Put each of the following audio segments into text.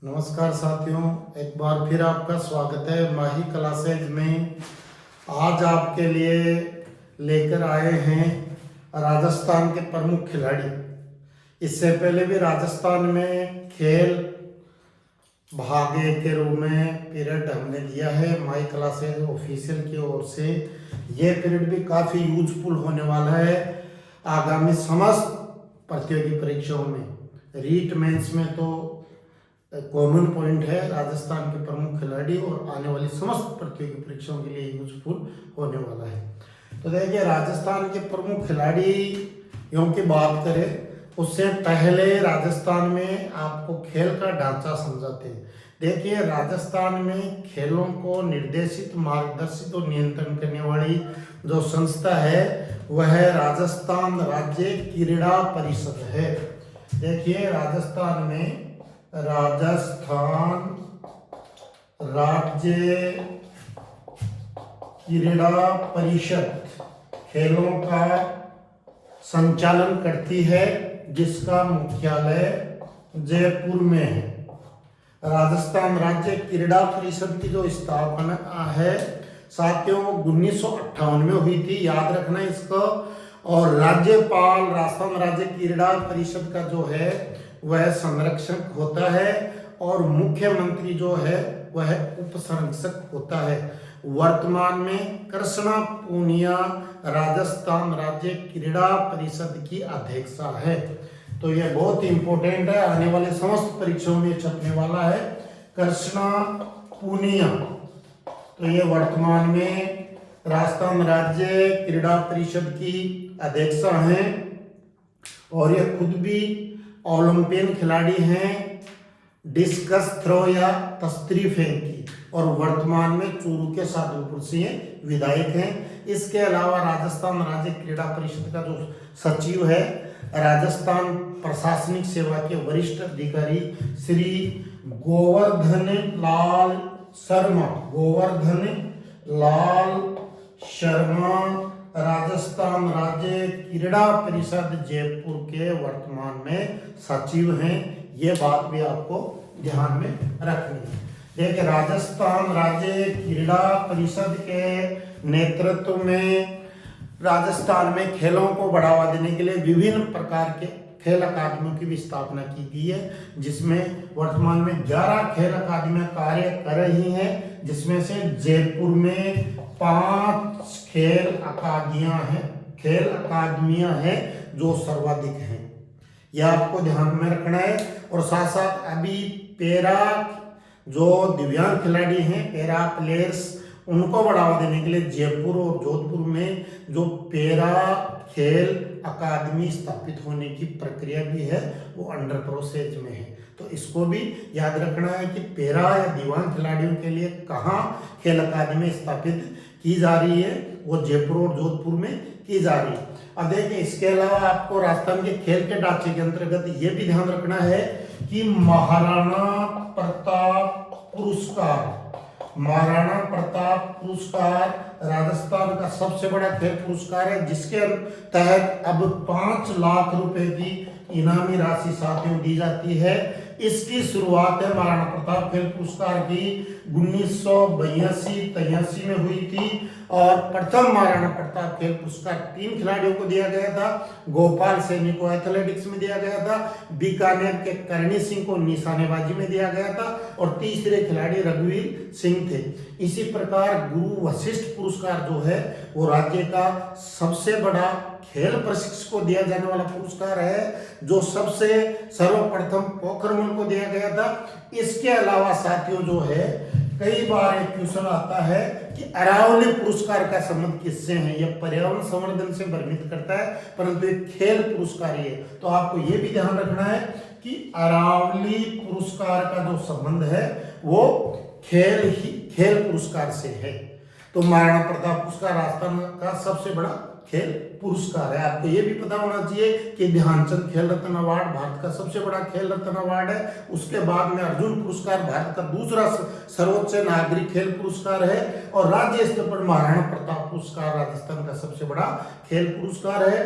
नमस्कार साथियों, एक बार फिर आपका स्वागत है माही क्लासेज में। आज आपके लिए लेकर आए हैं राजस्थान के प्रमुख खिलाड़ी। इससे पहले भी राजस्थान में खेल भागे के रूप में पीरियड हमने दिया है माही क्लासेज ऑफिशियल की ओर से। ये पीरियड भी काफ़ी यूजफुल होने वाला है आगामी समस्त प्रतियोगी परीक्षाओं में। रीट मेंस में तो कॉमन पॉइंट है राजस्थान के प्रमुख खिलाड़ी और आने वाली समस्त प्रतियोगी परीक्षाओं के लिए यूजफुल होने वाला है। तो देखिए, राजस्थान के प्रमुख खिलाड़ियों की बात करें उससे पहले राजस्थान में आपको खेल का ढांचा समझाते हैं। देखिए, राजस्थान में खेलों को निर्देशित, मार्गदर्शित और नियंत्रण करने वाली जो संस्था है वह राजस्थान राज्य क्रीड़ा परिषद है। देखिए, राजस्थान में राजस्थान राज्य क्रीड़ा परिषद खेलों का संचालन करती है, जिसका मुख्यालय जयपुर में है। राजस्थान राज्य क्रीड़ा परिषद की जो स्थापना है साथियों 1958 में हुई थी, याद रखना इसको। और राज्यपाल राजस्थान राज्य क्रीड़ा परिषद का जो है वह संरक्षक होता है और मुख्यमंत्री जो है वह उप संरक्षक होता है। वर्तमान में कृष्णा पूनिया राजस्थान राज्य क्रीड़ा परिषद की अध्यक्षा है। तो यह बहुत ही इंपॉर्टेंट है, आने वाले समस्त परीक्षाओं में छपने वाला है। कृष्णा पूनिया तो ये वर्तमान में राजस्थान राज्य क्रीड़ा परिषद की अध्यक्षा हैं और ये खुद भी ओलंपियन खिलाड़ी हैं, डिस्कस थ्रो या तस्तरी फेंक की, और वर्तमान में चूरू के सादुलपुर से विधायक हैं। इसके अलावा राजस्थान राज्य क्रीड़ा परिषद का जो सचिव है राजस्थान प्रशासनिक सेवा के वरिष्ठ अधिकारी श्री गोवर्धन लाल शर्मा राजस्थान राज्य क्रीड़ा परिषद जयपुर के वर्तमान में सचिव हैं। ये बात भी आपको ध्यान में रखनी है। देखिए, राजस्थान राज्य क्रीड़ा परिषद के नेतृत्व में राजस्थान में खेलों को बढ़ावा देने के लिए विभिन्न प्रकार के खेल अकादमियों की भी स्थापना की गई है, जिसमें वर्तमान में 11 खेल अकादमियां कार्य कर रही हैं, जिसमें से जयपुर में 5 खेल अकादमियां हैं जो सर्वाधिक हैं। यह आपको ध्यान में रखना है। और साथ साथ अभी पैरा जो दिव्यांग खिलाड़ी हैं, पैरा प्लेयर्स, उनको बढ़ावा देने के लिए जयपुर और जोधपुर में जो पैरा खेल अकादमी स्थापित होने की प्रक्रिया भी है वो अंडर प्रोसेस में है। तो इसको भी याद रखना है कि पैरा या दिव्यांग खिलाड़ियों के लिए कहाँ खेल अकादमी स्थापित की जा रही है, वो जयपुर और जोधपुर में की जा रही है। अब देखिए, इसके अलावा आपको राजस्थान के खेल के ढांचे के अंतर्गत ये भी ध्यान रखना है कि महाराणा प्रताप पुरस्कार राजस्थान का सबसे बड़ा खेल पुरस्कार है, जिसके तहत अब 5 लाख रुपए की इनामी राशि साथियों दी जाती है। इसकी शुरुआत है महाराणा प्रताप खेल पुरस्कार की 1982-83 में हुई थी। और प्रथम महाराणा प्रताप खेल पुरस्कार 3 खिलाड़ियों को दिया गया था। गोपाल सैनी को एथलेटिक्स में दिया गया था, बीकानेर के करणी सिंह को निशानेबाजी में दिया गया था और तीसरे खिलाड़ी रघुवीर सिंह थे। इसी प्रकार गुरु वशिष्ठ पुरस्कार जो है वो राज्य का सबसे बड़ा खेल प्रशिक्षक को दिया जाने वाला पुरस्कार है, जो सबसे सर्वप्रथम पोखरमल को दिया गया था। इसके अलावा साथियों जो है कई बार एक क्वेश्चन आता है कि अरावली पुरस्कार का संबंध किससे है। यह पर्यावरण संवर्धन से वर्णित करता है, परंतु एक खेल पुरस्कार है। तो आपको यह भी ध्यान रखना है कि अरावली पुरस्कार का जो संबंध है वो खेल पुरस्कार से है। तो महाराणा प्रताप पुरस्कार राजस्थान का सबसे बड़ा खेल पुरस्कार है। आपको ये भी पता होना चाहिए कि ध्यानचंद खेल रत्न अवार्ड भारत का सबसे बड़ा खेल रत्न अवार्ड है। उसके बाद में अर्जुन पुरस्कार भारत का दूसरा सर्वोच्च नागरिक खेल पुरस्कार है और राज्य स्तर पर महाराणा प्रताप पुरस्कार राजस्थान का सबसे बड़ा खेल पुरस्कार है।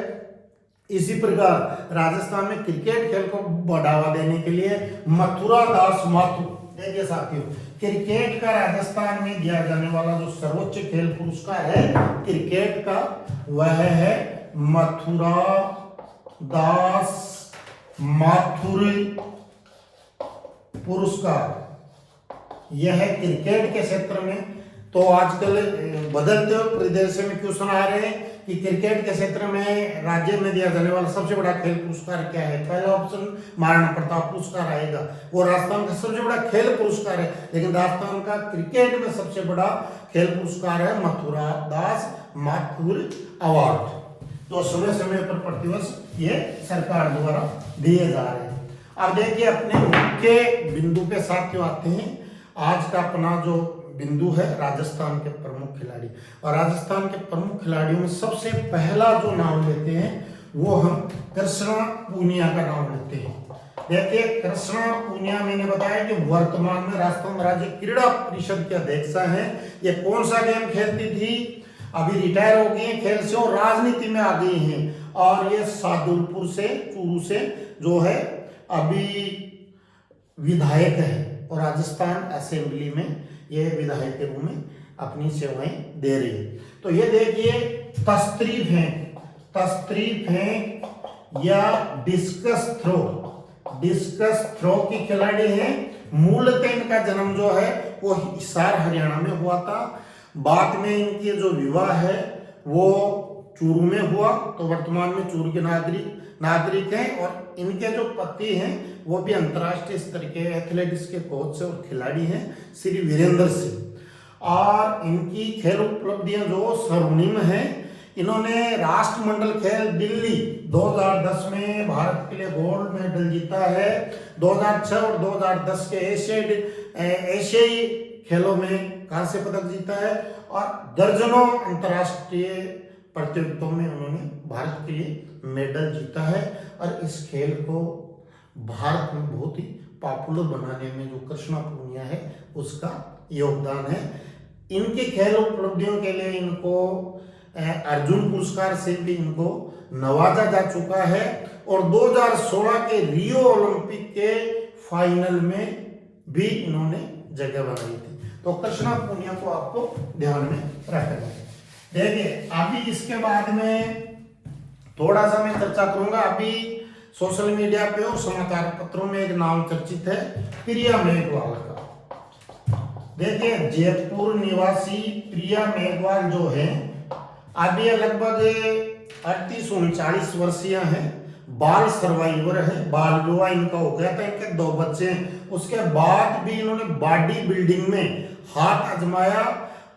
इसी प्रकार राजस्थान में क्रिकेट खेल को बढ़ावा देने के लिए मथुरा दास माथुर, देखिए साथियों, क्रिकेट का राजस्थान में दिया जाने वाला जो सर्वोच्च खेल पुरस्कार है क्रिकेट का, वह है मथुरा दास माथुर पुरस्कार। यह है क्रिकेट के क्षेत्र में। तो आजकल बदलते हुए परिदृश्य में क्वेश्चन आ रहे हैं कि क्रिकेट के क्षेत्र में राज्य में दिया जाने वाला सबसे बड़ा खेल पुरस्कार क्या है। पहला ऑप्शन महाराणा प्रताप पुरस्कार आएगा, वो राजस्थान का सबसे बड़ा खेल पुरस्कार है, लेकिन राजस्थान का क्रिकेट में सबसे बड़ा खेल पुरस्कार है मथुरा दास माथुर अवार्ड, तो समय समय पर प्रतिवर्ष ये सरकार द्वारा दिए जा रहे हैं। अब देखिए अपने मुख्य बिंदु पे साथियों आते हैं। आज का अपना जो बिंदु है राजस्थान के प्रमुख खिलाड़ी, और राजस्थान के प्रमुख खिलाड़ियों में सबसे पहला जो नाम लेते हैं वो हम कृष्णा पूनिया का नाम लेते हैं। देखिए कृष्णा पूनिया, मैंने बताया कि वर्तमान में राजस्थान राज्य क्रीड़ा परिषद के अध्यक्ष हैं। ये कौन सा गेम खेलती थी, अभी रिटायर हो गई है खेल से और राजनीति में आ गई हैं, और ये सादुलपुर से चूरू से जो है अभी विधायक है और राजस्थान असेंबली में ये विधायक के रूप में अपनी सेवाएं दे रही है। तो ये देखिए तस्त्रीफ है या डिस्कस थ्रो की खिलाड़ी है। मूलतः इनका जन्म जो है वो हिसार हरियाणा में हुआ था, बाद में इनकी जो विवाह है वो चूरू में हुआ, तो वर्तमान में चूरू के नागरिक हैं, और इनके जो पति हैं वो भी अंतर्राष्ट्रीय स्तर के एथलेटिक्स के कोच से और खिलाड़ी हैं, श्री वीरेंद्र सिंह। और इनकी खेल उपलब्धियां जो स्वर्णिम हैं, इन्होंने राष्ट्रमंडल खेल दिल्ली 2010 में भारत के लिए गोल्ड मेडल जीता है। 2006 और 2010 के एशियाई खेलों में कांस्य पदक जीता है, और दर्जनों अंतर्राष्ट्रीय प्रतियोगिताओं में उन्होंने भारत के लिए मेडल जीता है। और इस खेल को भारत में बहुत ही पॉपुलर बनाने में जो कृष्णा पूनिया है उसका योगदान है। इनके खेल उपलब्धियों के लिए इनको अर्जुन पुरस्कार से भी इनको नवाजा जा चुका है, और 2016 के रियो ओलंपिक के फाइनल में भी इन्होंने जगह बनाई थी। तो कृष्णा पूनिया को आपको ध्यान में रखना है। देखिए अभी इसके बाद में थोड़ा सा मैं चर्चा करूंगा। अभी सोशल मीडिया पे और समाचार पत्रों में एक नाम चर्चित है प्रिया मेघवाल का। देखिए जयपुर निवासी प्रिया मेघवाल जो है अभी लगभग 38-39 वर्षीय हैं, बाल सर्वाइवर है, बाल विवाह इनका हो गया था, इनके 2 बच्चे हैं। उसके बाद भी इन्होंने बॉडी बिल्डिंग में हाथ आजमाया,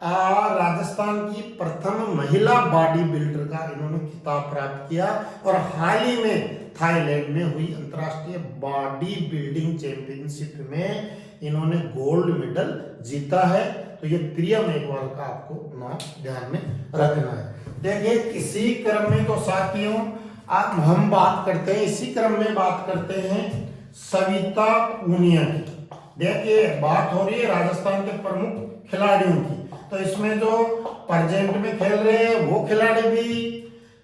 राजस्थान की प्रथम महिला बॉडी बिल्डर का इन्होंने खिताब प्राप्त किया, और हाल ही में थाईलैंड में हुई अंतर्राष्ट्रीय बॉडी बिल्डिंग चैंपियनशिप में इन्होंने गोल्ड मेडल जीता है। तो ये प्रिया मेघवाल का आपको नाम ध्यान में रखना है। देखिए इसी क्रम में तो साथियों अब हम बात करते हैं, इसी क्रम में बात करते हैं सविता पूनिया की। देखिए बात हो रही है राजस्थान के प्रमुख खिलाड़ियों की, तो इसमें जो प्रेजेंट में खेल रहे हैं वो खिलाड़ी भी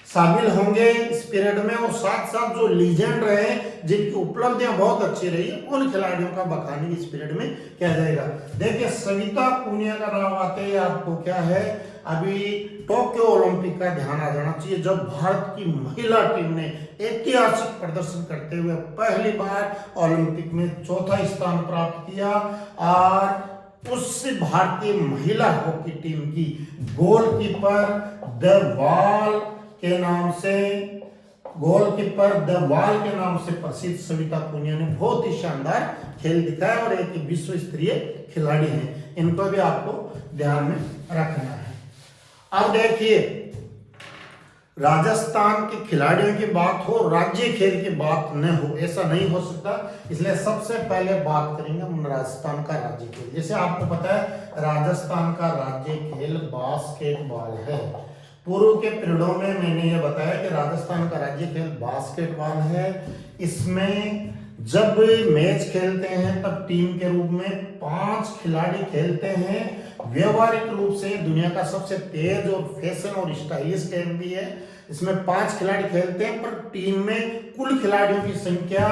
शामिल होंगे इस पीरियड में, और साथ साथ जो लीजेंड रहे जिनकी उपलब्धियां बहुत अच्छी रही है उन खिलाड़ियों का बखानी इस पीरियड में किया जाएगा। देखिए सविता पूनिया का नाम आते ही आपको क्या है, अभी टोक्यो ओलंपिक का ध्यान आ जाना चाहिए, जब भारत की महिला टीम ने ऐतिहासिक प्रदर्शन करते हुए पहली बार ओलंपिक में 4था स्थान प्राप्त किया, और उस भारतीय महिला हॉकी टीम की गोलकीपर द वाल के नाम से प्रसिद्ध सविता पूनिया ने बहुत ही शानदार खेल दिखाया, और एक विश्व स्तरीय खिलाड़ी हैं, इनको भी आपको ध्यान में रखना है। अब देखिए राजस्थान के खिलाड़ियों की बात हो, राज्य खेल की बात न हो, ऐसा नहीं हो सकता, इसलिए सबसे पहले बात करेंगे हम राजस्थान का राज्य खेल। जैसे आपको पता है राजस्थान का राज्य खेल बास्केटबॉल है। पूर्व के पीरियडों में मैंने ये बताया कि राजस्थान का राज्य खेल बास्केटबॉल है। इसमें जब मैच खेलते हैं तब टीम के रूप में 5 खिलाड़ी खेलते हैं। व्यवहारिक रूप से दुनिया का सबसे तेज और फैशन और स्टाइलिश गेम भी है। इसमें 5 खिलाड़ी खेलते हैं, पर टीम में कुल खिलाड़ियों की संख्या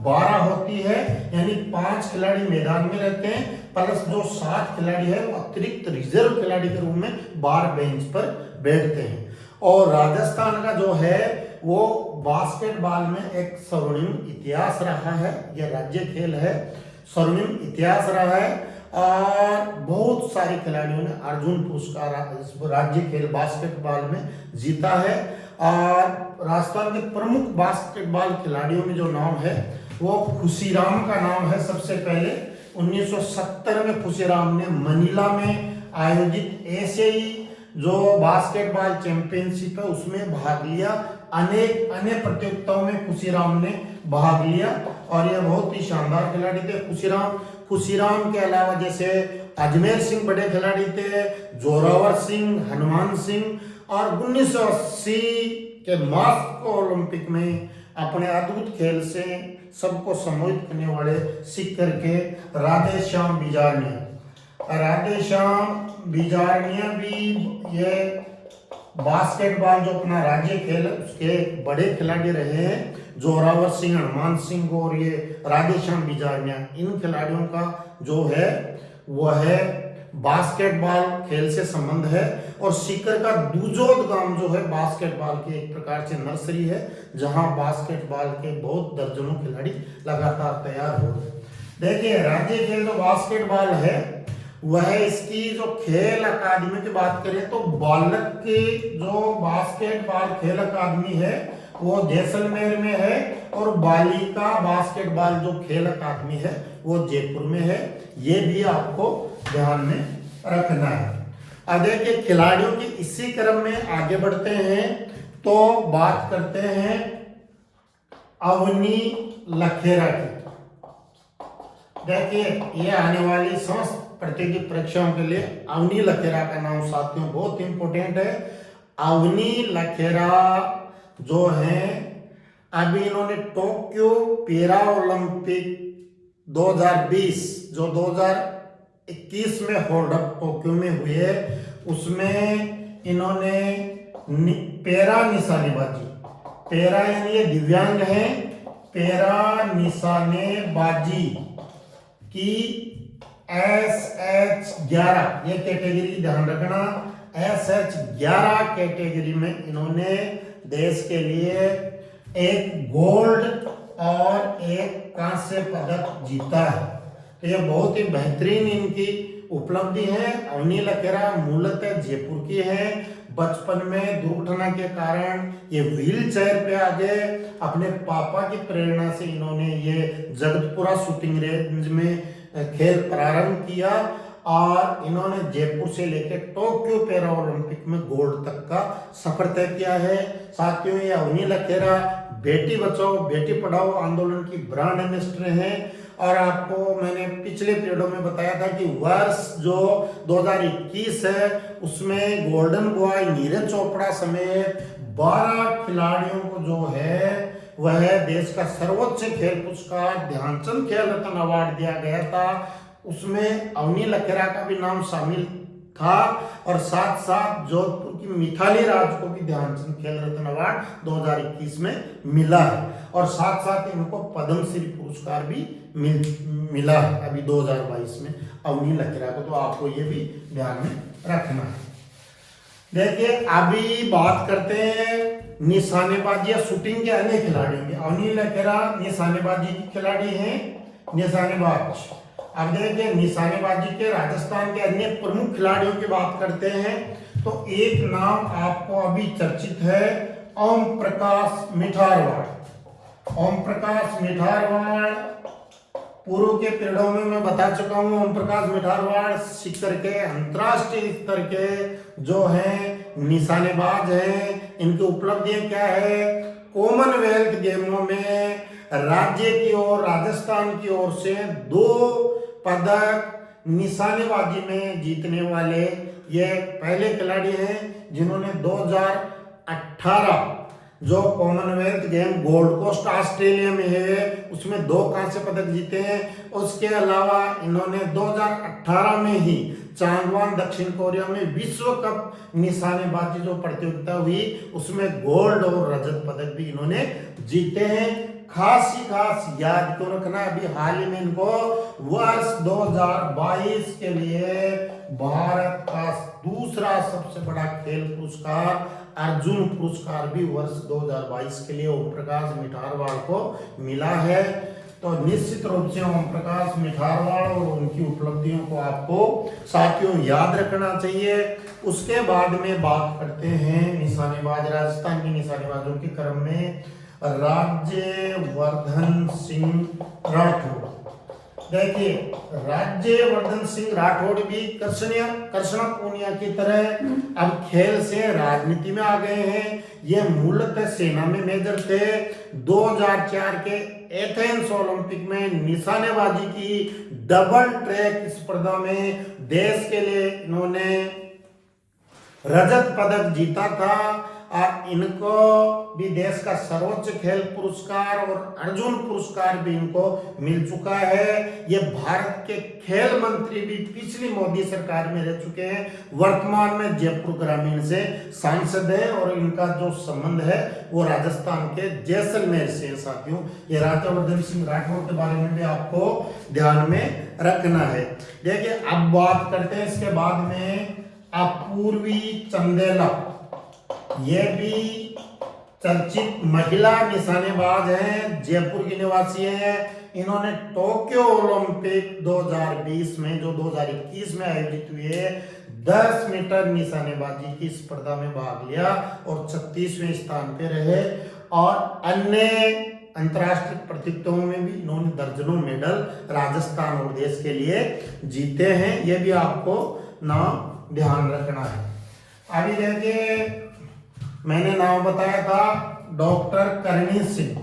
12 होती है, यानी 5 खिलाड़ी मैदान में रहते हैं, प्लस जो 7 खिलाड़ी है वो अतिरिक्त रिजर्व खिलाड़ी के रूप में बाहर बेंच पर बैठते हैं। और राजस्थान का जो है वो बास्केटबॉल में एक स्वर्णिम इतिहास रहा है। यह राज्य खेल है, स्वर्णिम इतिहास रहा है, और बहुत सारे खिलाड़ियों ने अर्जुन पुरस्कार इस राज्य खेल बास्केटबॉल में जीता है। और राजस्थान के प्रमुख बास्केटबॉल खिलाड़ियों में जो नाम है वो खुशीराम का नाम है। सबसे पहले 1970 में खुशीराम ने मनीला में आयोजित एशियाई जो बास्केटबॉल चैंपियनशिप है उसमें भाग लिया। अनेक अन्य प्रतियोगिताओं में खुशीराम ने भाग लिया और यह बहुत ही शानदार खिलाड़ी थे। खुशीराम के अलावा जैसे अजमेर सिंह बड़े खिलाड़ी थे, जोरावर सिंह, हनुमान सिंह, और 1980 के मॉस्को ओलंपिक में अपने अद्भुत खेल से सबको सम्मोहित करने वाले सीकर के राधेश्याम बिजारनिया भी ये बास्केटबॉल जो अपना राज्य खेल है उसके बड़े खिलाड़ी रहे हैं। जोरावर सिंह, हनुमान सिंह और ये राधेश्याम बिजारनिया, इन खिलाड़ियों का जो है वह है बास्केटबॉल खेल से संबंध है। और सीकर का दूजोद गांव जो है बास्केटबॉल की एक प्रकार से नर्सरी है, जहां बास्केटबॉल के बहुत दर्जनों खिलाड़ी लगातार तैयार हो रहे हैं। देखिए राज्य खेल जो बास्केटबॉल है वह इसकी जो खेल अकादमी की बात करें तो बालक की जो बास्केटबॉल खेल अकादमी है वो जैसलमेर में है, और बालिका बास्केटबॉल जो खेल अकादमी है वो जयपुर में है। ये भी आपको ध्यान में रखना है। अब देखिए खिलाड़ियों की इसी क्रम में आगे बढ़ते हैं तो बात करते हैं अवनी लखेरा की। देखिए ये आने वाली समस्त प्रतियोगी परीक्षाओं के लिए अवनी लखेरा का नाम साथियों बहुत इंपॉर्टेंट है। अवनी लखेरा जो है अभी इन्होंने टोक्यो पैरा ओलंपिक 2020 जो 2021 में होल्ड अप टोक्यो में हुए उसमें इन्होंने पैरा निशानेबाजी, पैरा यानी ये दिव्यांग है, पैरा निशानेबाजी की SH11 ये कैटेगरी ध्यान रखना, SH11 कैटेगरी में इन्होंने देश के लिए एक गोल्ड और एक कांस्य पदक जीता है। तो ये बहुत ही बेहतरीन इनकी उपलब्धि है। अवनी लखेरा मूलतः जयपुर की है। बचपन में दुर्घटना के कारण ये व्हील चेयर पे आ गए। अपने पापा की प्रेरणा से इन्होंने ये जगतपुरा शूटिंग रेंज में खेल प्रारंभ किया और इन्होंने जयपुर से लेकर टोक्यो पैरा ओलंपिक में गोल्ड तक का सफर तय किया है। साथियों ये अवनी लखेरा बेटी बचाओ बेटी पढ़ाओ आंदोलन की ब्रांड एम्बेसडर हैं। और आपको मैंने पिछले पीरियडों में बताया था कि वर्ष जो 2021 है उसमें गोल्डन बॉय नीरज चोपड़ा समेत 12 खिलाड़ियों को जो है वह देश का सर्वोच्च खेल पुरस्कार ध्यानचंद खेल रत्न अवार्ड दिया गया था। उसमें अवनी लखेरा का भी नाम शामिल था और साथ साथ जोधपुर की मिथाली राज को भी ध्यानचंद खेल रत्न अवार्ड 2021 में मिला है और साथ साथ इनको पद्मश्री पुरस्कार भी मिला है अभी 2022 में अवनी लखेरा को। तो आपको ये भी ध्यान में रखना है। देखिए अभी बात करते हैं निशानेबाजी या शूटिंग के अन्य खिलाड़ियों की। अवनी लखेरा निशानेबाजी की खिलाड़ी हैं, निशानेबाज। अब देखिए निशानेबाजी के राजस्थान के अन्य प्रमुख खिलाड़ियों की बात करते हैं तो एक नाम आपको अभी चर्चित है, ओम प्रकाश मिठारवाड़। ओम प्रकाश मिठारवाड़ पूर्व के पीरियडों में मैं बता चुका हूं। ओम प्रकाश मिठारवाड़ सीकर के अंतरराष्ट्रीय स्तर के जो हैं निशानेबाज हैं। इनकी उपलब्धियां क्या है? कॉमनवेल्थ गेमों में राज्य की ओर राजस्थान की ओर से 2 पदक निशानेबाजी में जीतने वाले ये पहले खिलाड़ी हैं जिन्होंने 2018 जो Commonwealth game Gold Coast Australia में है उसमें 2 कांस्य पदक जीते हैं। उसके अलावा इन्होंने 2018 में ही चांगवान दक्षिण कोरिया में विश्व कप निशानेबाजी जो प्रतियोगिता हुई उसमें गोल्ड और रजत पदक भी इन्होंने जीते हैं। खास ही खास याद क्यों रखना, अभी हाल ही में इनको वर्ष 2022 के लिए भारत का दूसरा सबसे बड़ा खेल पुरस्कार अर्जुन पुरस्कार भी वर्ष 2022 के लिए ओम प्रकाश मिठारवाल को मिला है। तो निश्चित रूप से ओम प्रकाश मिठारवाल और उनकी उपलब्धियों को आपको साथियों याद रखना चाहिए। उसके बाद में बात करते हैं निशानेबाज, राजस्थान के निशानेबाजों के क्रम में राज्यवर्धन सिंह राठौड़। देखिए राज्यवर्धन सिंह राठौड़ भी कृष्णा पूनिया की तरह अब खेल से राजनीति में आ गए हैं। ये मूलतः सेना में मेजर थे। 2004 के एथेंस ओलंपिक में निशानेबाजी की डबल ट्रैक स्पर्धा में देश के लिए इन्होंने रजत पदक जीता था और इनको भी देश का सर्वोच्च खेल पुरस्कार और अर्जुन पुरस्कार भी इनको मिल चुका है। ये भारत के खेल मंत्री भी पिछली मोदी सरकार में रह चुके हैं। वर्तमान में जयपुर ग्रामीण से सांसद है और इनका जो संबंध है वो राजस्थान के जैसलमेर से। साथियों ये राज्यवर्धन सिंह राठौड़ के बारे में भी आपको ध्यान में रखना है। देखिए अब बात करते हैं इसके बाद में अपूर्वी चंदेला, ये भी चर्चित महिला निशानेबाज हैं, जयपुर की निवासी हैं। इन्होंने टोक्यो ओलंपिक 2020 में जो 2021 में आयोजित हुए 10 मीटर निशानेबाजी की स्पर्धा में भाग लिया और 36वें स्थान पे रहे और अन्य अंतर्राष्ट्रीय प्रतियोगिताओं में भी इन्होंने दर्जनों मेडल राजस्थान और देश के लिए जीते हैं। ये भी आपको नाम ध्यान रखना है। अभी देखिए मैंने नाम बताया था डॉक्टर करणी सिंह।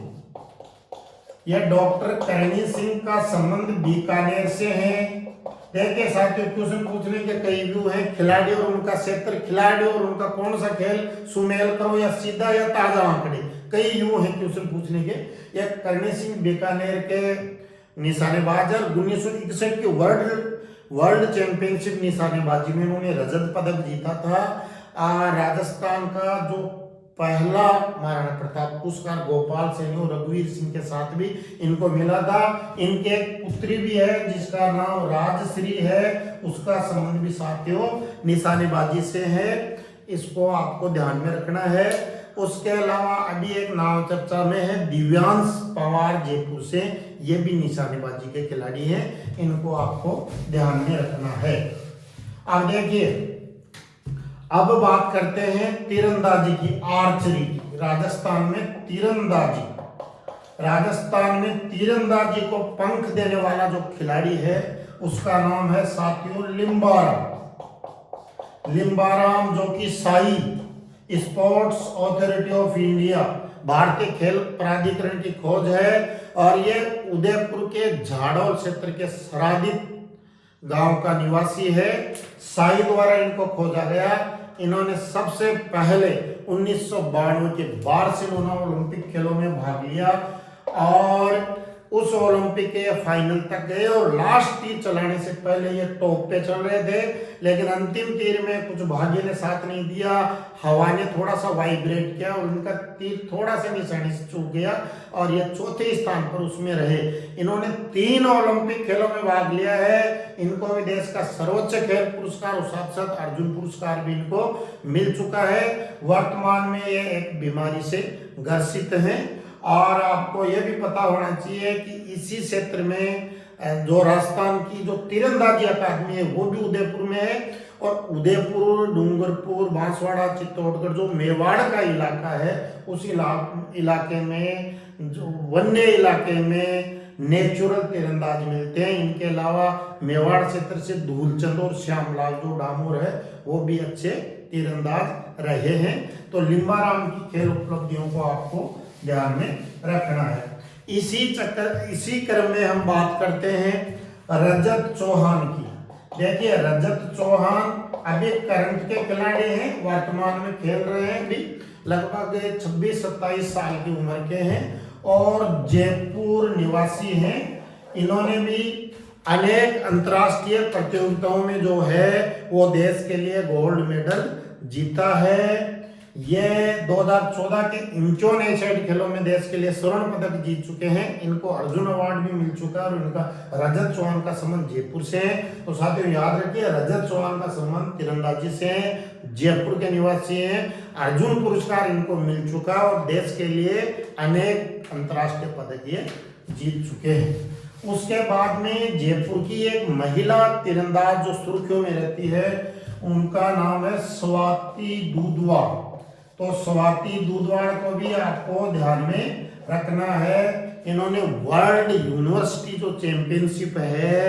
यह डॉक्टर करणी सिंह का संबंध बीकानेर से है। देखिए साथियों क्वेश्चन पूछने के कई व्यू हैं, खिलाड़ी और उनका क्षेत्र, खिलाड़ी और उनका कौन सा खेल, सुमेल करो या सीधा या ताजा आंकड़े, कई व्यू हैं क्वेश्चन पूछने के। यह करणी सिंह बीकानेर के निशानेबाज और 1961 की वर्ल्ड चैंपियनशिप निशानेबाजी में उन्होंने रजत पदक जीता था। राजस्थान का जो पहला महाराणा प्रताप पुरस्कार गोपाल सैनी और रघुवीर सिंह के साथ भी इनको मिला था। इनके एक पुत्री भी है जिसका नाम राजश्री है, उसका संबंध भी साथियों निशानेबाजी से है, इसको आपको ध्यान में रखना है। उसके अलावा अभी एक नाम चर्चा में है दिव्यांश पवार जयपुर से, ये भी निशानेबाजी के खिलाड़ी हैं, इनको आपको ध्यान में रखना है। अब देखिए अब बात करते हैं तीरंदाजी की, आर्चरी की। राजस्थान में तीरंदाजी को पंख देने वाला जो खिलाड़ी है उसका नाम है साथियों लिम्बाराम, जो कि Sai sports authority of India भारतीय खेल प्राधिकरण की खोज है और ये उदयपुर के झाड़ोल क्षेत्र के सरादित गांव का निवासी है। साई द्वारा इनको खोजा गया। इन्होंने सबसे पहले 1992 के बार्सिलोना ओलंपिक खेलों में भाग लिया और उस ओलंपिक के फाइनल तक गए और लास्ट तीर चलाने से पहले ये टॉप पे चल रहे थे, लेकिन अंतिम तीर में कुछ भाग्य ने साथ नहीं दिया, हवा ने थोड़ा सा वाइब्रेट किया और उनका तीर थोड़ा सा निशाने से चूक गया और ये चौथे स्थान पर उसमें रहे। इन्होंने 3 ओलंपिक खेलों में भाग लिया है। इनको भी देश का सर्वोच्च खेल पुरस्कार और साथ साथ अर्जुन पुरस्कार भी इनको मिल चुका है। वर्तमान में ये एक बीमारी से ग्रसित हैं और आपको यह भी पता होना चाहिए कि इसी क्षेत्र में जो राजस्थान की जो तीरंदाजी अकादमी है वो भी उदयपुर में है और उदयपुर, डूंगरपुर, बांसवाड़ा, चित्तौड़गढ़ जो मेवाड़ का इलाका है उस इलाके में जो वन्य इलाके में नेचुरल तीरंदाज मिलते हैं। इनके अलावा मेवाड़ क्षेत्र से धूलचंद और श्यामलाल जो डामोर है वो भी अच्छे तीरंदाज रहे हैं। तो लिम्बाराम की खेल उपलब्धियों को आपको ध्यान में रखना है। इसी क्रम में हम बात करते हैं रजत चौहान की। देखिए रजत चौहान अभी करंट के खिलाड़ी हैं, वर्तमान में खेल रहे हैं भी लगभग 26-27 साल की उम्र के हैं और जयपुर निवासी हैं। इन्होंने भी अनेक अंतर्राष्ट्रीय प्रतियोगिताओं में जो है वो देश के लिए गोल्ड मेडल जीता है। ये 2014 के इंचोन एशियाड खेलों में देश के लिए स्वर्ण पदक जीत चुके हैं। इनको अर्जुन अवार्ड भी मिल चुका है और इनका रजत चौहान का संबंध जयपुर से है। तो साथियों याद रखिए, रजत चौहान का संबंध तीरंदाजी से है, जयपुर के निवासी हैं। अर्जुन पुरस्कार इनको मिल चुका और देश के लिए अनेक अंतर्राष्ट्रीय पदक ये जीत चुके हैं। उसके बाद में जयपुर की एक महिला तीरंदाज जो सुर्खियों में रहती है, उनका नाम है स्वाति दुधवा। तो स्वाति दुधवाड़ को भी आपको ध्यान में रखना है। इन्होंने वर्ल्ड यूनिवर्सिटी जो चैंपियनशिप है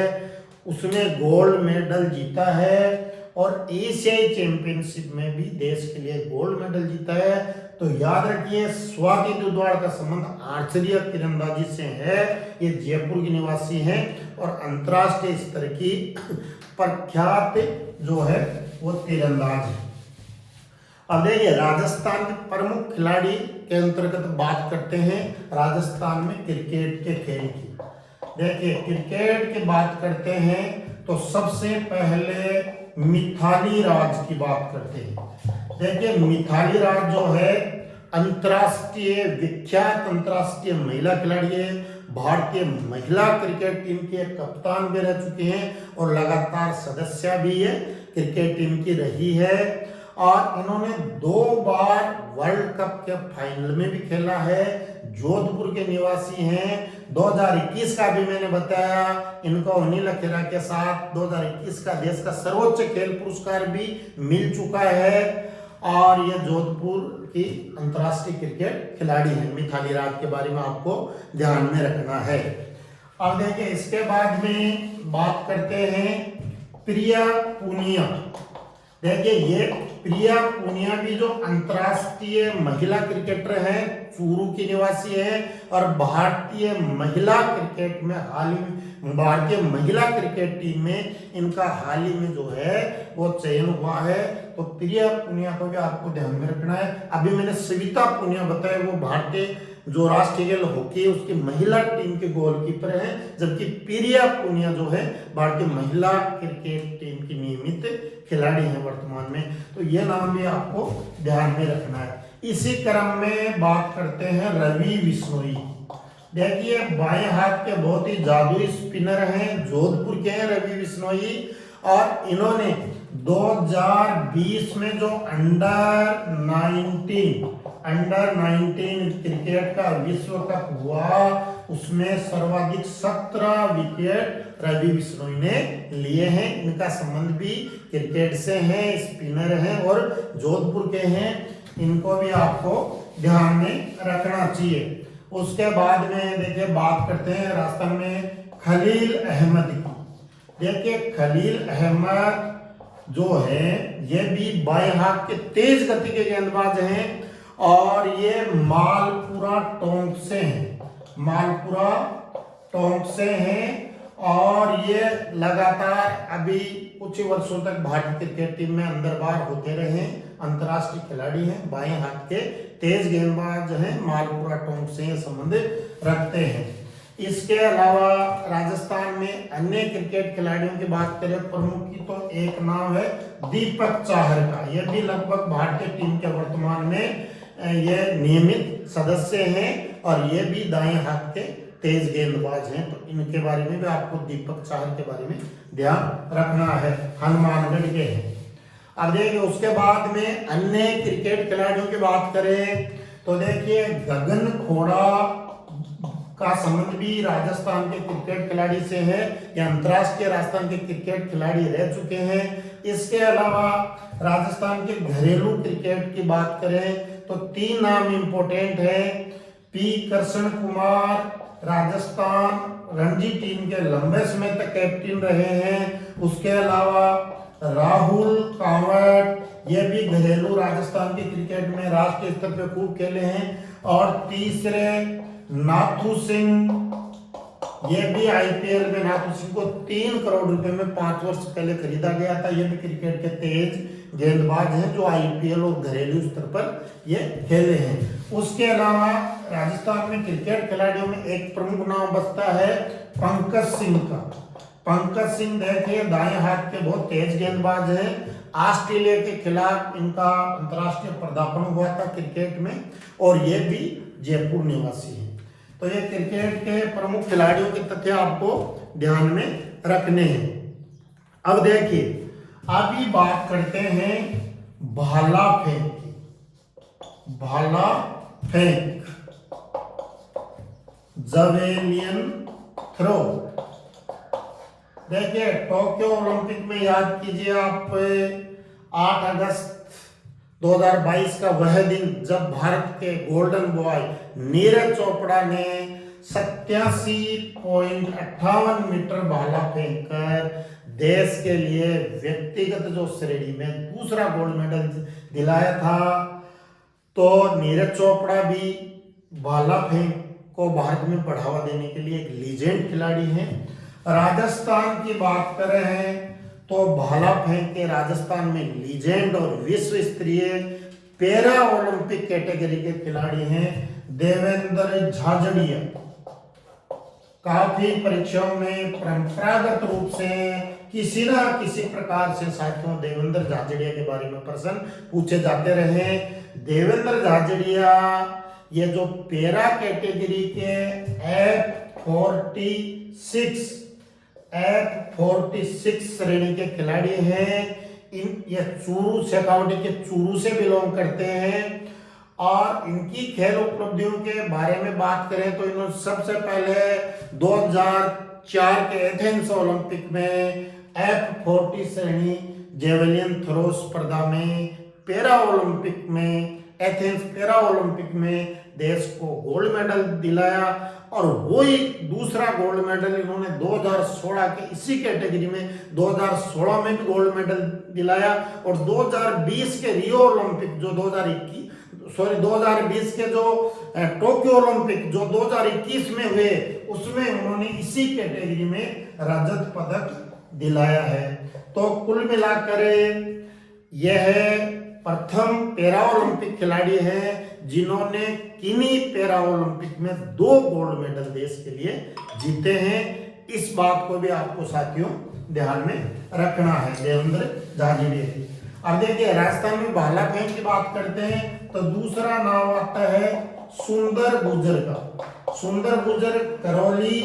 उसमें गोल्ड मेडल जीता है और एशियाई चैंपियनशिप में भी देश के लिए गोल्ड मेडल जीता है। तो याद रखिए, स्वाति दुधवाड़ का संबंध आर्चरी या तीरंदाजी से है। ये जयपुर की निवासी हैं और अंतर्राष्ट्रीय स्तर की प्रख्यात जो है वो तीरंदाज है। अब देखिए, राजस्थान के प्रमुख खिलाड़ी के अंतर्गत बात करते हैं राजस्थान में क्रिकेट के खेल की। देखिए, क्रिकेट की बात करते हैं तो सबसे पहले मिथाली राज की बात करते हैं। देखिए, मिथाली राज जो है अंतर्राष्ट्रीय विख्यात अंतर्राष्ट्रीय महिला खिलाड़ी है। भारतीय महिला क्रिकेट टीम के कप्तान भी रह चुके हैं और लगातार सदस्य भी है क्रिकेट टीम की रही है। और इन्होंने 2 बार वर्ल्ड कप के फाइनल में भी खेला है। जोधपुर के निवासी हैं। 2021 का भी मैंने बताया, इनको अनिल खेरा के साथ 2021 का देश का सर्वोच्च खेल पुरस्कार भी मिल चुका है और यह जोधपुर की अंतर्राष्ट्रीय क्रिकेट खिलाड़ी है। मिथाली राज के बारे में आपको ध्यान में रखना है। अब देखिए, इसके बाद में बात करते हैं प्रिया पूनिया। देखिए, ये प्रिया पूनिया भी जो अंतर्राष्ट्रीय महिला क्रिकेटर हैं, चूरू की निवासी है और भारतीय महिला क्रिकेट में भारतीय महिला क्रिकेट टीम में इनका हाल ही में जो है वो चयन हुआ है। तो प्रिया पूनिया को भी आपको ध्यान में रखना है। अभी मैंने सविता पूनिया बताया, वो भारतीय जो राष्ट्रीय खेल हॉकी है उसकी महिला टीम के गोलकीपर हैं, जबकि प्रिया पूनिया जो है भारतीय महिला क्रिकेट टीम की नियमित खिलाड़ी हैं वर्तमान में। तो ये नाम भी आपको ध्यान में रखना है। इसी क्रम में बात करते हैं रवि बिश्नोई। देखिए, बाएं हाथ के बहुत ही जादुई स्पिनर हैं, जोधपुर के हैं रवि बिश्नोई और इन्होंने 2020 में जो अंडर 19 क्रिकेट का विश्व कप हुआ उसमें सर्वाधिक 17 विकेट रवि बिश्नोई ने लिए हैं। इनका संबंध भी क्रिकेट से है, स्पिनर हैं और जोधपुर के हैं। इनको भी आपको ध्यान में रखना चाहिए। उसके बाद में देखिए, बात करते हैं राजस्थान में खलील अहमद की। देखिए, खलील अहमद जो है ये भी बाएं हाथ के तेज गति के गेंदबाज हैं और ये मालपुरा टोंक से हैं। मालपुरा टोंक से हैं और ये लगातार अभी कुछ वर्षों तक भारतीय क्रिकेट टीम में अंदर बाहर होते रहे। अंतर्राष्ट्रीय खिलाड़ी हैं, बाएं हाथ के तेज गेंदबाज हैं, मालपुरा टोंक से संबंध रखते हैं। इसके अलावा राजस्थान में अन्य क्रिकेट खिलाड़ियों की बात करें प्रमुख की, तो एक नाम है दीपक चाहर का। यह भी लगभग भारतीय टीम के वर्तमान में ये नियमित सदस्य हैं और ये भी दाएं हाथ के तेज गेंदबाज हैं। तो इनके बारे में भी आपको दीपक चाहर के बारे में ध्यान रखना है, हनुमानगढ़ के हैं। अब देखिए, उसके बाद में अन्य क्रिकेट खिलाड़ियों की बात करें तो देखिए, गगन खोड़ा का संबंध भी राजस्थान के क्रिकेट खिलाड़ी से है। ये अंतर्राष्ट्रीय राजस्थान के क्रिकेट खिलाड़ी रह चुके हैं। इसके अलावा राजस्थान के घरेलू क्रिकेट की बात करें तो 3 नाम इंपोर्टेंट है। पी कृष्ण कुमार राजस्थान रणजी टीम के लंबे समय तक कैप्टन रहे हैं। उसके अलावा राहुल कांवट, ये भी घरेलू राजस्थान के क्रिकेट में राष्ट्रीय स्तर पर खूब खेले हैं। और तीसरे नाथू सिंह, ये भी आईपीएल में नाथू सिंह को 3 करोड़ रुपए में 5 वर्ष पहले खरीदा गया था। ये भी क्रिकेट के तेज गेंदबाज हैं जो आईपीएल और घरेलू स्तर पर ये खेले हैं। उसके अलावा राजस्थान में क्रिकेट खिलाड़ियों में एक प्रमुख नाम बसता है पंकज सिंह का। पंकज सिंह देखिए दाएं हाथ के बहुत तेज गेंदबाज हैं। ऑस्ट्रेलिया के खिलाफ इनका अंतर्राष्ट्रीय पदार्पण हुआ था क्रिकेट में और ये भी जयपुर निवासी है। तो ये क्रिकेट के प्रमुख खिलाड़ियों के तथ्य आपको ध्यान में रखने हैं। अब देखिए अभी बात करते हैं भाला फेंक की। भाला फेंक, जवेलियन थ्रो। देखिए टोक्यो ओलंपिक में याद कीजिए आप 8 अगस्त 2022 का वह दिन जब भारत के गोल्डन बॉय नीरज चोपड़ा ने 87.58 मीटर भाला फेंककर देश के लिए व्यक्तिगत जो श्रेणी में दूसरा गोल्ड मेडल दिलाया था। तो नीरज चोपड़ा भी भाला फेंक को भारत में बढ़ावा देने के लिए एक लीजेंड खिलाड़ी हैं। राजस्थान की बात कर रहे हैं तो भाला फेंक के राजस्थान में लीजेंड और विश्व स्तरीय पैरा ओलंपिक कैटेगरी के खिलाड़ी हैं देवेंद्र झाझड़िया। काफी परीक्षाओं में परंपरागत रूप से किसी न किसी प्रकार से साथियों देवेंद्र झाझड़िया के बारे में प्रश्न पूछे जाते रहे। देवेंद्र झाझड़िया ये जो पैरा कैटेगरी के F46 श्रेणी के खिलाड़ी हैं। ये चूरू शेखावटी के चूरू से बिलोंग करते हैं और इनकी खेल उपलब्धियों के बारे में बात करें तो इन्होंने सबसे पहले 2004 के एथेंस ओलंपिक में F40 श्रेणी जेवलिन थ्रो स्पर्धा में पैरा ओलंपिक में एथेंस पैरा ओलंपिक में देश को गोल्ड मेडल दिलाया और वही दूसरा गोल्ड मेडल इन्होंने 2016 के इसी कैटेगरी में 2016 में भी गोल्ड मेडल दिलाया और 2020 के रियो ओलंपिक जो 2020 के जो टोक्यो ओलंपिक जो 2021 में हुए उसमें उन्होंने इसी कैटेगरी में रजत पदक दिलाया है। तो कुल मिलाकर यह प्रथम पैरा ओलंपिक खिलाड़ी है जिन्होंने किन्हीं पैरा ओलंपिक में 2 गोल्ड मेडल देश के लिए जीते हैं। इस बात को भी आपको साथियों ध्यान में रखना है देवेंद्र झाझड़िया। अब देखिए राजस्थान में भाला फेंक की बात करते हैं तो दूसरा नाम आता है सुंदर गुर्जर का। सुंदर गुर्जर करौली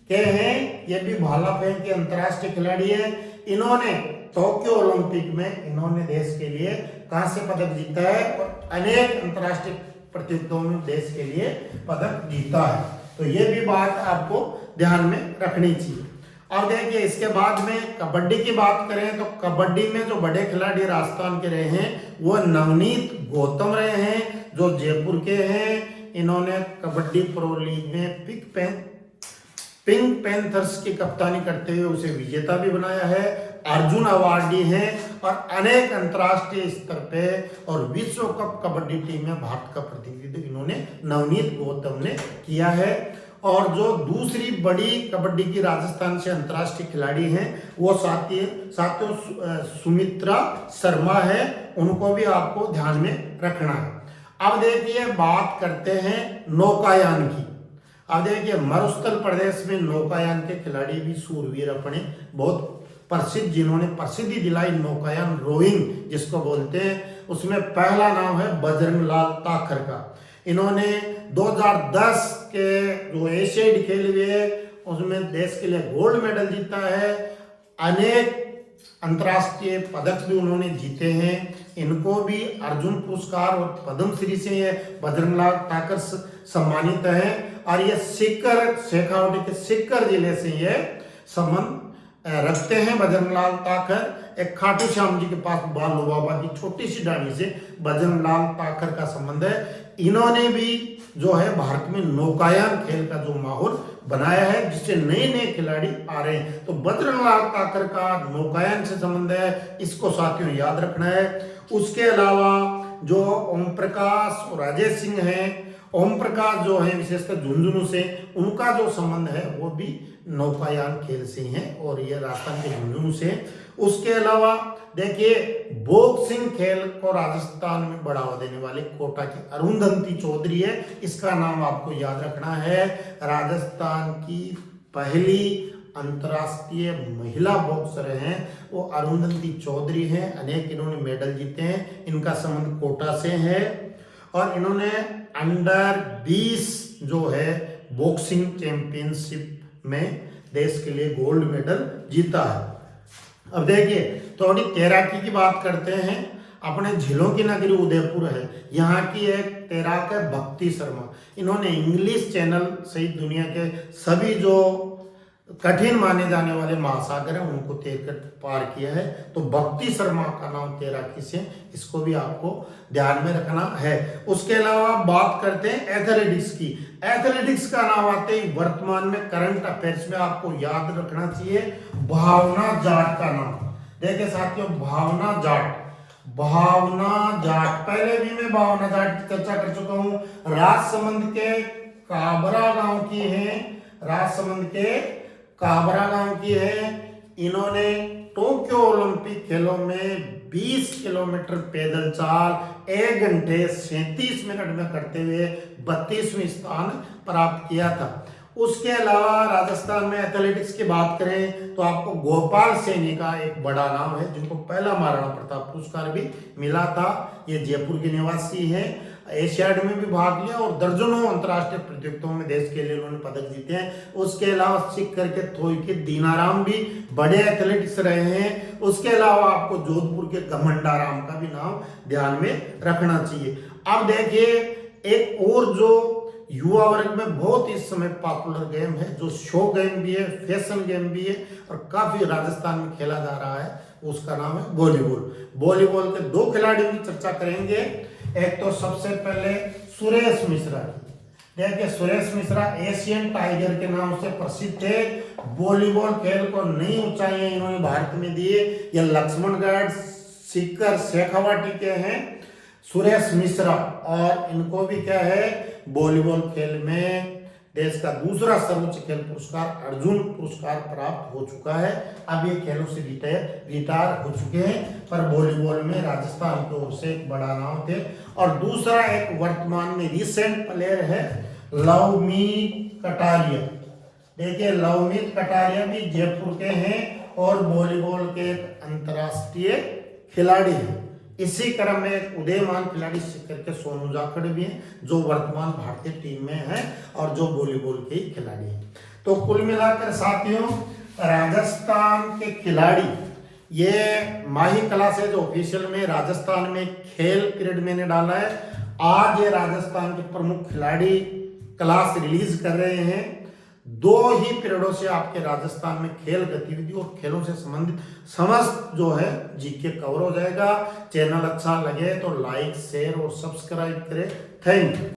के हैं। ये भी भाला फेंक के अंतर्राष्ट्रीय खिलाड़ी है। इन्होंने टोक्यो ओलंपिक में इन्होंने देश के लिए कांस्य पदक जीता है और अनेक अंतर्राष्ट्रीय प्रतियोगिताओं में देश के लिए पदक जीता है। तो ये भी बात आपको ध्यान में रखनी चाहिए। अब देखिए इसके बाद में कबड्डी की बात करें तो कबड्डी में जो बड़े खिलाड़ी राजस्थान के रहे हैं वो नवनीत गौतम रहे हैं जो जयपुर के हैं। इन्होंने कबड्डी प्रो लीग में पिंक पैंथर्स की कप्तानी करते हुए उसे विजेता भी बनाया है। अर्जुन अवार्डी हैं और अनेक अंतर्राष्ट्रीय स्तर पे और विश्व कप कबड्डी टीम में भारत का प्रतिनिधित्व इन्होंने नवनीत गौतम ने किया है। और जो दूसरी बड़ी कबड्डी की राजस्थान से अंतर्राष्ट्रीय खिलाड़ी हैं वो साथियों सुमित्रा शर्मा है। उनको भी आपको ध्यान में रखना है। अब देखिए बात करते हैं नौकायान की। अब देखिए मरुस्थल प्रदेश में नौकायान के खिलाड़ी भी सूरवीर अपने बहुत प्रसिद्ध जिन्होंने प्रसिद्धि दिलाई नौकायान रोइंग जिसको बोलते हैं उसमें पहला नाम है बजरंग लाल ताखर का। इन्होंने 2010 के जो एशियाड खेल हुए उसमें देश के लिए गोल्ड मेडल जीता है। अनेक अंतर्राष्ट्रीय पदक भी उन्होंने जीते हैं। इनको भी अर्जुन पुरस्कार और पद्मश्री से ये बजरंग लाल ताखर सम्मानित है। और ये सीकर शेखावटी के सीकर जिले से ये संबंध रखते हैं। बजरंग लाल ताखर एक खाटू श्याम जी के पास बालू बाबा की छोटी सी डाली से बजरंग लाल ताखर का संबंध है। इन्होंने भी जो है भारत में नौकायान खेल का जो माहौल बनाया है जिससे नए नए खिलाड़ी आ रहे हैं। तो बजरंग लाल ताखर का नौकायान से संबंध है, इसको साथियों याद रखना है। उसके अलावा जो ओम प्रकाश और अजय सिंह हैं ओम प्रकाश जो है विशेषकर झुंझुनू से, उनका जो संबंध है वो भी नौकायान खेल से है और ये राजस्थान के झुंझुनू से। उसके अलावा देखिए बॉक्सिंग खेल को राजस्थान में बढ़ावा देने वाले कोटा की अरुंधति चौधरी है, इसका नाम आपको याद रखना है। राजस्थान की पहली अंतर्राष्ट्रीय महिला बॉक्सर हैं वो अरुंधति चौधरी हैं, अनेक इन्होंने मेडल जीते हैं, इनका संबंध कोटा से है और इन्होंने अंडर 20 जो है बॉक्सिंग चैंपियनशिप में देश के लिए गोल्ड मेडल जीता है। अब देखिए थोड़ी तैराकी की बात करते हैं। अपने झीलों की नगरी उदयपुर है, यहाँ की एक तैराक है भक्ति शर्मा, इन्होंने इंग्लिश चैनल सहित दुनिया के सभी जो कठिन माने जाने वाले महासागर हैं उनको तैर कर पार किया है। तो भक्ति शर्मा का नाम तैराकी से, इसको भी आपको ध्यान में रखना है। उसके अलावा बात करते हैं एथलेटिक्स की। एथलेटिक्स का नाम आते ही वर्तमान में करंट अफेयर्स में आपको याद रखना चाहिए भावना जाट का नाम। देखिए साथियों भावना जाट, भावना जाट पहले भी मैं भावना जाट की चर्चा कर चुका हूं। राजसमंद के काबरा गांव की है, राजसमंद के काबरा गांव की है। इन्होंने टोक्यो ओलंपिक खेलों में 20 किलोमीटर पैदल चाल 1 घंटे 37 मिनट में करते हुए 32वें स्थान प्राप्त किया था। उसके अलावा राजस्थान में एथलेटिक्स की बात करें तो आपको गोपाल सैनी का एक बड़ा नाम है, जिनको पहला महाराणा प्रताप पुरस्कार भी मिला था। ये जयपुर के निवासी हैं, एशियाड में भी भाग लिया और दर्जनों अंतर्राष्ट्रीय प्रतियोगिताओं में देश के लिए उन्होंने पदक जीते हैं। उसके अलावा सीकर के थोई के दीनाराम भी बड़े एथलेटिक्स रहे हैं। उसके अलावा आपको जोधपुर के घमंडाराम का भी नाम ध्यान में रखना चाहिए। अब देखिए एक और जो युवा वर्ग में बहुत इस समय पॉपुलर गेम है, जो शो गेम भी है, फैशन गेम भी है और काफी राजस्थान में खेला जा रहा है, उसका नाम है वॉलीबॉल। वॉलीबॉल के 2 खिलाड़ियों की चर्चा करेंगे। एक तो सबसे पहले सुरेश मिश्रा की। देखिए सुरेश मिश्रा एशियन टाइगर के नाम से प्रसिद्ध थे। वॉलीबॉल खेल को नई ऊंचाइयां इन्होंने भारत में दिए। ये लक्ष्मणगढ़, सीकर, शेखावाटी के हैं सुरेश मिश्रा और इनको भी क्या है वॉलीबॉल खेल में देश का दूसरा सर्वोच्च खेल पुरस्कार अर्जुन पुरस्कार प्राप्त हो चुका है। अब ये खेलों से रिटायर हो चुके हैं, पर वॉलीबॉल में राजस्थान की ओर से एक बड़ा नाम थे। और दूसरा एक वर्तमान में रिसेंट प्लेयर है लवमीत कटारिया। देखिए लवमीत कटारिया भी जयपुर के हैं और वॉलीबॉल के एक अंतर्राष्ट्रीय खिलाड़ी हैं। इसी क्रम में उदयमान खिलाड़ी सीकर के सोनू जाखड़ भी हैं, जो वर्तमान भारतीय टीम में हैं और जो वॉलीबॉल के खिलाड़ी हैं। तो कुल मिलाकर साथियों राजस्थान के खिलाड़ी, ये माही कला से जो ऑफिशियल में राजस्थान में खेल पीरियड मैंने डाला है, आज ये राजस्थान के प्रमुख खिलाड़ी क्लास रिलीज कर रहे हैं। 2 ही पीरियडों से आपके राजस्थान में खेल गतिविधि और खेलों से संबंधित समस्त जो है जीके कवर हो जाएगा। चैनल अच्छा लगे तो लाइक, शेयर और सब्सक्राइब करें। Thank you.